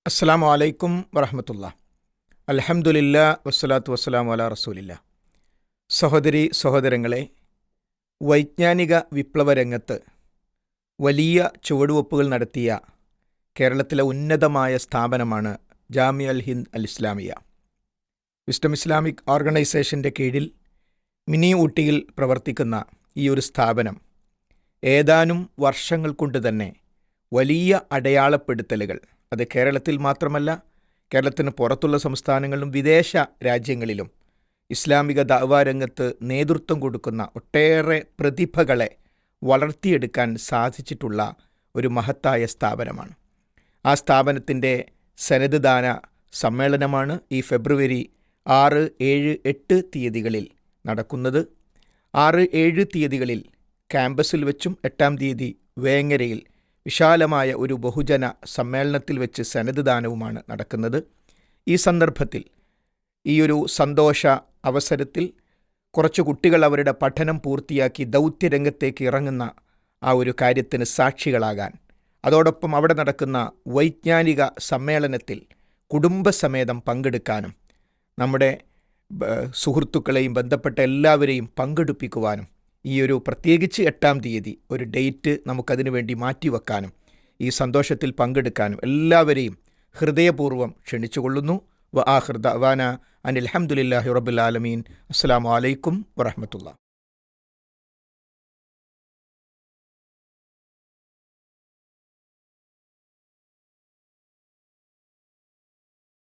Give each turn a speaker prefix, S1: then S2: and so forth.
S1: അസ്സലാമു അലൈക്കും വറഹ്മത്തുള്ളാഹി. അൽഹംദുലില്ലാ വസ്സലാത്തു വസ്സലാമു അലാ റസൂലില്ലാ. സഹോദരി സഹോദരങ്ങളെ, വൈജ്ഞാനിക വിപ്ലവ രംഗത്ത് വലിയ ചുവടുവെപ്പുകൾ നടത്തിയ കേരളത്തിലെ ഉന്നതമായ സ്ഥാപനമാണ് ജാമിഅ അൽ ഹിന്ദ് അൽ ഇസ്ലാമിയ. വിസ്ഡം ഇസ്ലാമിക് ഓർഗനൈസേഷൻ്റെ കീഴിൽ മിനി ഊട്ടിയിൽ പ്രവർത്തിക്കുന്ന ഈ ഒരു സ്ഥാപനം ഏതാനും വർഷങ്ങൾ കൊണ്ട് തന്നെ വലിയ അടയാളപ്പെടുത്തലുകൾ, അത് കേരളത്തിൽ മാത്രമല്ല, കേരളത്തിന് പുറത്തുള്ള സംസ്ഥാനങ്ങളിലും വിദേശ രാജ്യങ്ങളിലും ഇസ്ലാമിക ദഅ്വാ രംഗത്ത് നേതൃത്വം കൊടുക്കുന്ന ഒട്ടേറെ പ്രതിഭകളെ വളർത്തിയെടുക്കാൻ സാധിച്ചിട്ടുള്ള ഒരു മഹത്തായ സ്ഥാപനമാണ്. ആ സ്ഥാപനത്തിൻ്റെ സനദ് ദാന സമ്മേളനമാണ് ഈ ഫെബ്രുവരി 6, 7, 8 തീയതികളിൽ നടക്കുന്നത്. 6, 7 തീയതികളിൽ ക്യാമ്പസിൽ വെച്ചും 8-ാം തീയതി വേങ്ങരയിൽ വിശാലമായ ഒരു ബഹുജന സമ്മേളനത്തിൽ വെച്ച് സനദ് ദാനവുമാണ് നടക്കുന്നത്. ഈ സന്ദർഭത്തിൽ, ഈ ഒരു സന്തോഷ അവസരത്തിൽ കുറച്ച് കുട്ടികൾ അവരുടെ പഠനം പൂർത്തിയാക്കി ദൗത്യരംഗത്തേക്ക് ഇറങ്ങുന്ന ആ ഒരു കാര്യത്തിന് സാക്ഷികളാകാൻ, അതോടൊപ്പം അവിടെ നടക്കുന്ന വൈജ്ഞാനിക സമ്മേളനത്തിൽ കുടുംബസമേതം പങ്കെടുക്കാനും, നമ്മുടെ സുഹൃത്തുക്കളെയും ബന്ധപ്പെട്ട എല്ലാവരെയും പങ്കെടുപ്പിക്കുവാനും, ഈ ഒരു പ്രത്യേകിച്ച് 8-ാം തീയതി ഒരു ഡേറ്റ് നമുക്കതിനു വേണ്ടി മാറ്റിവെക്കാനും, ഈ സന്തോഷത്തിൽ പങ്കെടുക്കാനും എല്ലാവരെയും ഹൃദയപൂർവ്വം ക്ഷണിച്ചുകൊള്ളുന്നു. വ ആഖിർ ദഅ്വാനാ അനിൽ ഹംദുലില്ലാഹി റബ്ബിൽ ആലമീൻ. അസ്സലാമു അലൈക്കും വറഹ്മത്തുള്ളാഹി.